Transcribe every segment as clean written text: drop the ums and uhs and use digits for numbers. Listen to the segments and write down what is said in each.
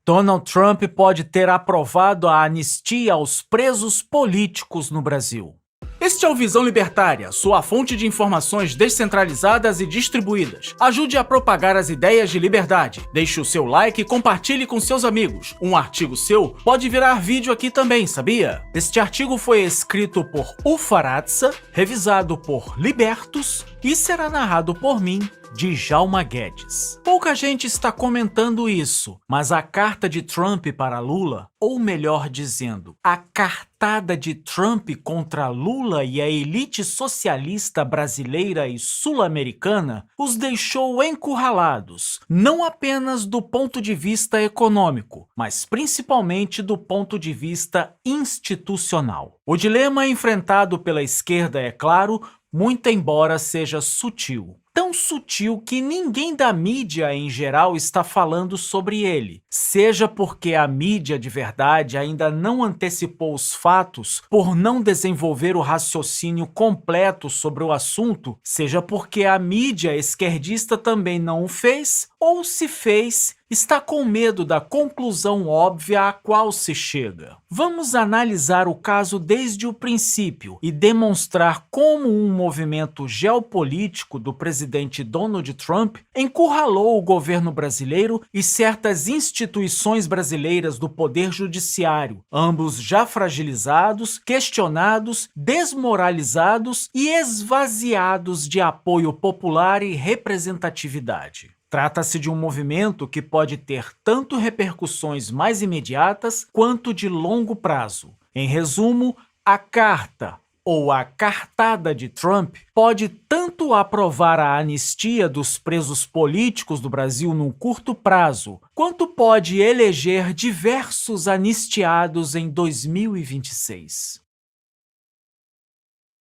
Donald Trump pode ter aprovado a anistia aos presos políticos no Brasil. Este é o Visão Libertária, sua fonte de informações descentralizadas e distribuídas. Ajude a propagar as ideias de liberdade. Deixe o seu like e compartilhe com seus amigos. Um artigo seu pode virar vídeo aqui também, sabia? Este artigo foi escrito por Ufaratsa, revisado por Libertus e será narrado por mim, Djalma Guedes. Pouca gente está comentando isso, mas a carta de Trump para Lula, ou melhor dizendo, a cartada de Trump contra Lula e a elite socialista brasileira e sul-americana os deixou encurralados, não apenas do ponto de vista econômico, mas principalmente do ponto de vista institucional. O dilema enfrentado pela esquerda é claro, muito embora seja sutil. Tão sutil que ninguém da mídia em geral está falando sobre ele, seja porque a mídia de verdade ainda não antecipou os fatos por não desenvolver o raciocínio completo sobre o assunto, seja porque a mídia esquerdista também não o fez, ou se fez, está com medo da conclusão óbvia a qual se chega. Vamos analisar o caso desde o princípio e demonstrar como um movimento geopolítico do presidente Donald Trump encurralou o governo brasileiro e certas instituições brasileiras do poder judiciário, ambos já fragilizados, questionados, desmoralizados e esvaziados de apoio popular e representatividade. Trata-se de um movimento que pode ter tanto repercussões mais imediatas quanto de longo prazo. Em resumo, a carta ou a cartada de Trump pode tanto aprovar a anistia dos presos políticos do Brasil num curto prazo, quanto pode eleger diversos anistiados em 2026.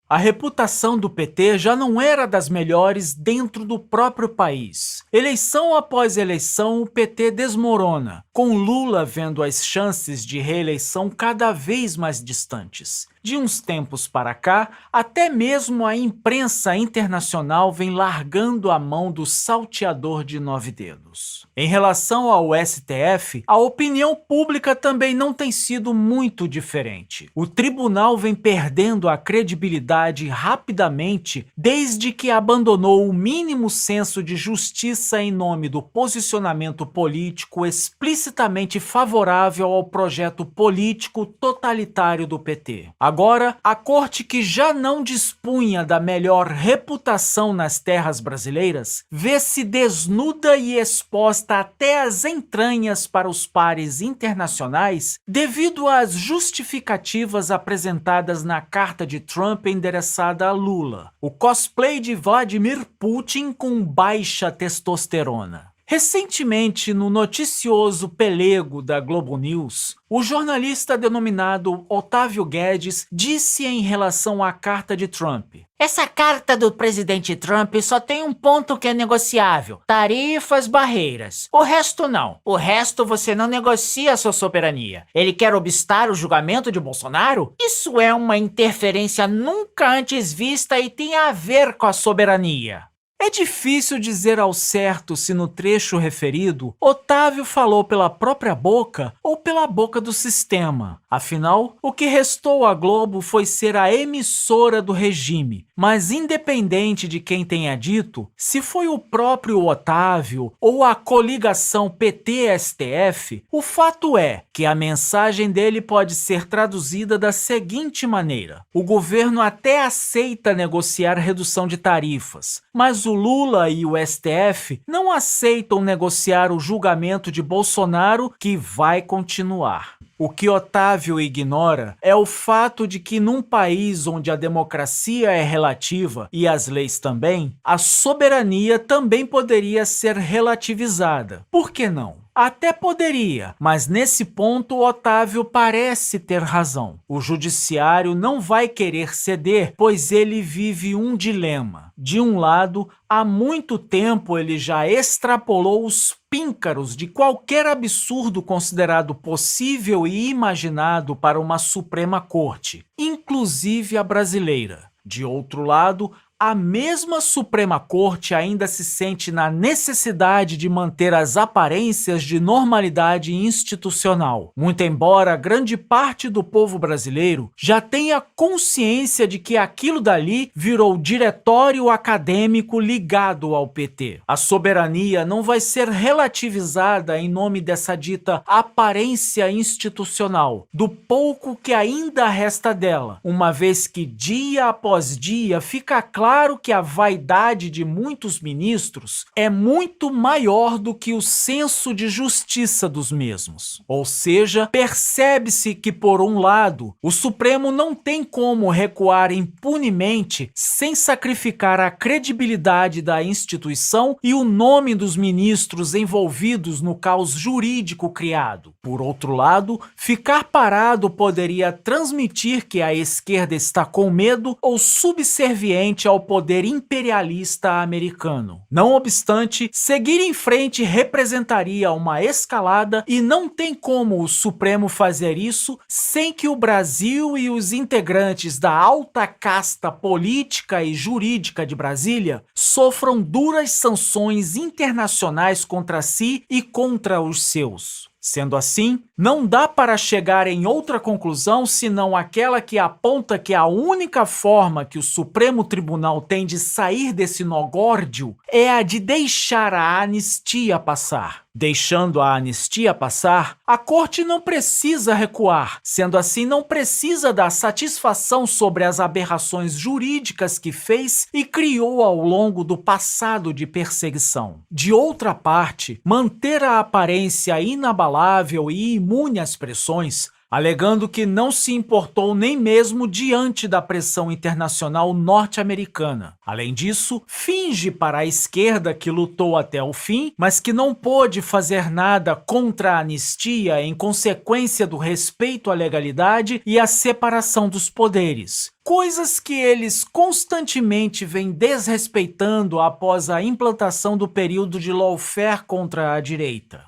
A reputação do PT já não era das melhores dentro do próprio país. Eleição após eleição, o PT desmorona, com Lula vendo as chances de reeleição cada vez mais distantes. De uns tempos para cá, até mesmo a imprensa internacional vem largando a mão do salteador de 9 dedos. Em relação ao STF, a opinião pública também não tem sido muito diferente. O tribunal vem perdendo a credibilidade rapidamente desde que abandonou o mínimo senso de justiça em nome do posicionamento político explicitamente favorável ao projeto político totalitário do PT. Agora, a corte que já não dispunha da melhor reputação nas terras brasileiras, vê-se desnuda e exposta até as entranhas para os pares internacionais devido às justificativas apresentadas na carta de Trump endereçada a Lula, o cosplay de Vladimir Putin com baixa testosterona. Recentemente, no noticioso pelego da Globo News, o jornalista denominado Otávio Guedes disse em relação à carta de Trump: "Essa carta do presidente Trump só tem um ponto que é negociável: tarifas, barreiras. O resto não. O resto você não negocia a sua soberania. Ele quer obstar o julgamento de Bolsonaro? Isso é uma interferência nunca antes vista e tem a ver com a soberania." É difícil dizer ao certo se no trecho referido, Otávio falou pela própria boca ou pela boca do sistema. Afinal, o que restou à Globo foi ser a emissora do regime. Mas independente de quem tenha dito, se foi o próprio Otávio ou a coligação PT-STF, o fato é que a mensagem dele pode ser traduzida da seguinte maneira: o governo até aceita negociar redução de tarifas, mas o Lula e o STF não aceitam negociar o julgamento de Bolsonaro, que vai continuar. O que Otávio ignora é o fato de que num país onde a democracia é relativa e as leis também, a soberania também poderia ser relativizada. Por que não? Até poderia, mas nesse ponto Otávio parece ter razão. O judiciário não vai querer ceder, pois ele vive um dilema. De um lado, há muito tempo ele já extrapolou os píncaros de qualquer absurdo considerado possível e imaginado para uma Suprema Corte, inclusive a brasileira. De outro lado, a mesma Suprema Corte ainda se sente na necessidade de manter as aparências de normalidade institucional, muito embora grande parte do povo brasileiro já tenha consciência de que aquilo dali virou diretório acadêmico ligado ao PT. A soberania não vai ser relativizada em nome dessa dita aparência institucional, do pouco que ainda resta dela, uma vez que dia após dia fica claro que a vaidade de muitos ministros é muito maior do que o senso de justiça dos mesmos. Ou seja, percebe-se que, por um lado, o Supremo não tem como recuar impunemente sem sacrificar a credibilidade da instituição e o nome dos ministros envolvidos no caos jurídico criado. Por outro lado, ficar parado poderia transmitir que a esquerda está com medo ou subserviente ao poder imperialista americano. Não obstante, seguir em frente representaria uma escalada e não tem como o Supremo fazer isso sem que o Brasil e os integrantes da alta casta política e jurídica de Brasília sofram duras sanções internacionais contra si e contra os seus. Sendo assim, não dá para chegar em outra conclusão senão aquela que aponta que a única forma que o Supremo Tribunal tem de sair desse nó górdio é a de deixar a anistia passar. Deixando a anistia passar, a Corte não precisa recuar, sendo assim não precisa dar satisfação sobre as aberrações jurídicas que fez e criou ao longo do passado de perseguição. De outra parte, manter a aparência inabalável e imune às pressões, alegando que não se importou nem mesmo diante da pressão internacional norte-americana. Além disso, finge para a esquerda que lutou até o fim, mas que não pôde fazer nada contra a anistia em consequência do respeito à legalidade e à separação dos poderes. Coisas que eles constantemente vêm desrespeitando após a implantação do período de lawfare contra a direita.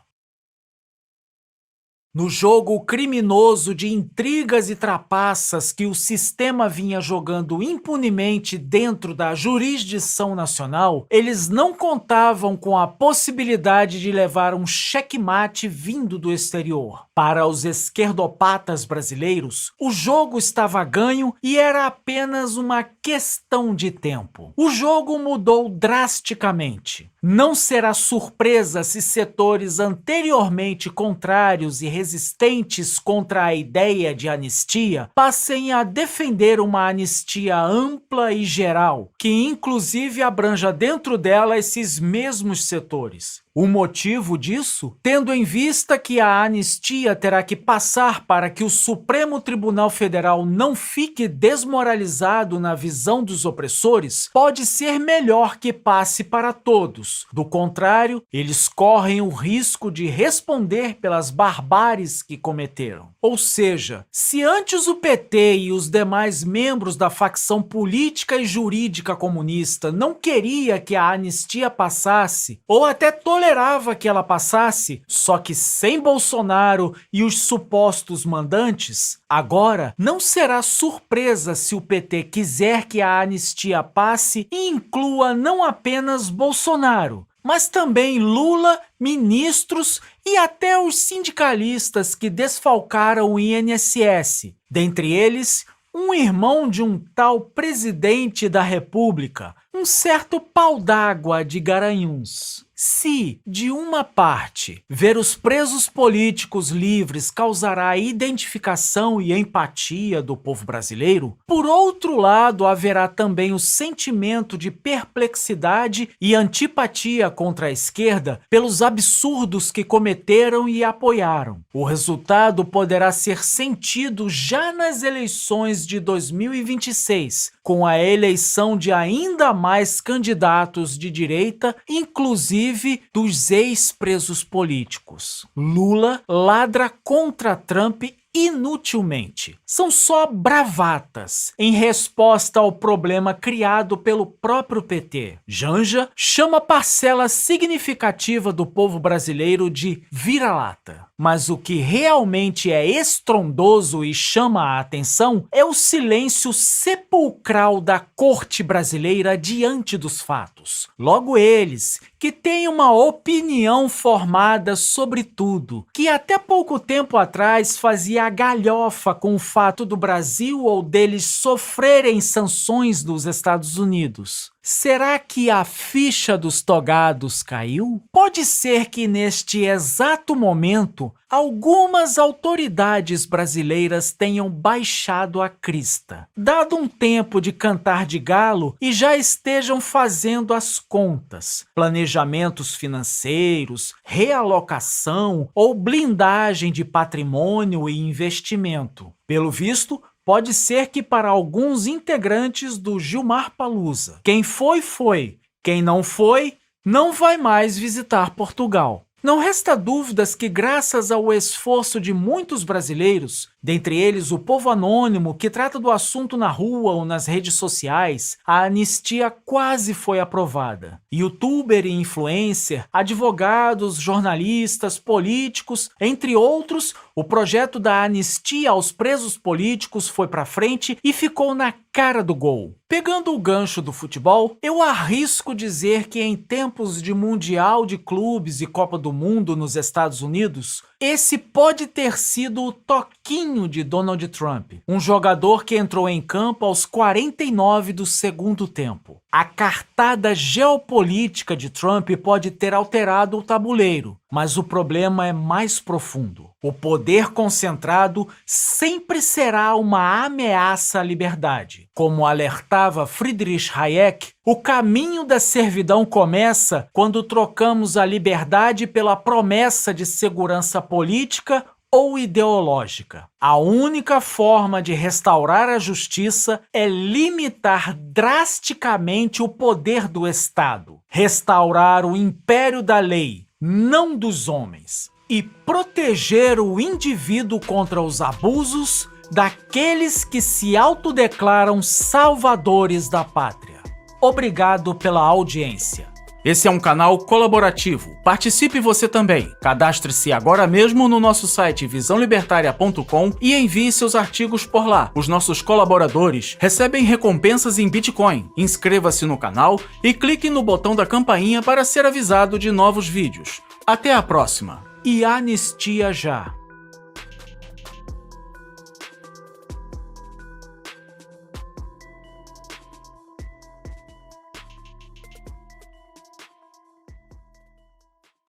No jogo criminoso de intrigas e trapaças que o sistema vinha jogando impunemente dentro da jurisdição nacional, eles não contavam com a possibilidade de levar um checkmate vindo do exterior. Para os esquerdopatas brasileiros, o jogo estava ganho e era apenas uma questão de tempo. O jogo mudou drasticamente. Não será surpresa se setores anteriormente contrários e resistentes contra a ideia de anistia passem a defender uma anistia ampla e geral, que inclusive abranja dentro dela esses mesmos setores. O motivo disso? Tendo em vista que a anistia terá que passar para que o Supremo Tribunal Federal não fique desmoralizado na visão dos opressores, pode ser melhor que passe para todos. Do contrário, eles correm o risco de responder pelas barbáries que cometeram. Ou seja, se antes o PT e os demais membros da facção política e jurídica comunista não queria que a anistia passasse, ou até tolerava que ela passasse, só que sem Bolsonaro e os supostos mandantes, agora não será surpresa se o PT quiser que a anistia passe e inclua não apenas Bolsonaro, mas também Lula, ministros e até os sindicalistas que desfalcaram o INSS, dentre eles um irmão de um tal presidente da República, um certo pau d'água de Garanhuns. Se, de uma parte, ver os presos políticos livres causará a identificação e empatia do povo brasileiro, por outro lado haverá também o sentimento de perplexidade e antipatia contra a esquerda pelos absurdos que cometeram e apoiaram. O resultado poderá ser sentido já nas eleições de 2026, com a eleição de ainda mais candidatos de direita, inclusive dos ex-presos políticos. Lula ladra contra Trump inutilmente. São só bravatas em resposta ao problema criado pelo próprio PT. Janja chama parcela significativa do povo brasileiro de vira-lata. Mas o que realmente é estrondoso e chama a atenção é o silêncio sepulcral da corte brasileira diante dos fatos. Logo eles, que têm uma opinião formada sobre tudo, que até pouco tempo atrás fazia a galhofa com o fato do Brasil ou deles sofrerem sanções dos Estados Unidos. Será que a ficha dos togados caiu? Pode ser que neste exato momento algumas autoridades brasileiras tenham baixado a crista, dado um tempo de cantar de galo e já estejam fazendo as contas, planejamentos financeiros, realocação ou blindagem de patrimônio e investimento. Pelo visto, pode ser que para alguns integrantes do Gilmar Palusa, quem foi, foi. Quem não foi, não vai mais visitar Portugal. Não resta dúvidas que, graças ao esforço de muitos brasileiros, dentre eles o povo anônimo que trata do assunto na rua ou nas redes sociais, a anistia quase foi aprovada. Youtuber e influencer, advogados, jornalistas, políticos, entre outros, o projeto da anistia aos presos políticos foi para frente e ficou na cara do gol. Pegando o gancho do futebol, eu arrisco dizer que em tempos de Mundial de Clubes e Copa do Mundo nos Estados Unidos, esse pode ter sido o toquinho de Donald Trump, um jogador que entrou em campo aos 49 do segundo tempo. A cartada geopolítica de Trump pode ter alterado o tabuleiro, mas o problema é mais profundo. O poder concentrado sempre será uma ameaça à liberdade. Como alertava Friedrich Hayek, o caminho da servidão começa quando trocamos a liberdade pela promessa de segurança política ou ideológica. A única forma de restaurar a justiça é limitar drasticamente o poder do Estado, restaurar o império da lei, não dos homens, e proteger o indivíduo contra os abusos daqueles que se autodeclaram salvadores da pátria. Obrigado pela audiência. Esse é um canal colaborativo. Participe você também. Cadastre-se agora mesmo no nosso site visãolibertaria.com e envie seus artigos por lá. Os nossos colaboradores recebem recompensas em Bitcoin. Inscreva-se no canal e clique no botão da campainha para ser avisado de novos vídeos. Até a próxima. E anistia já!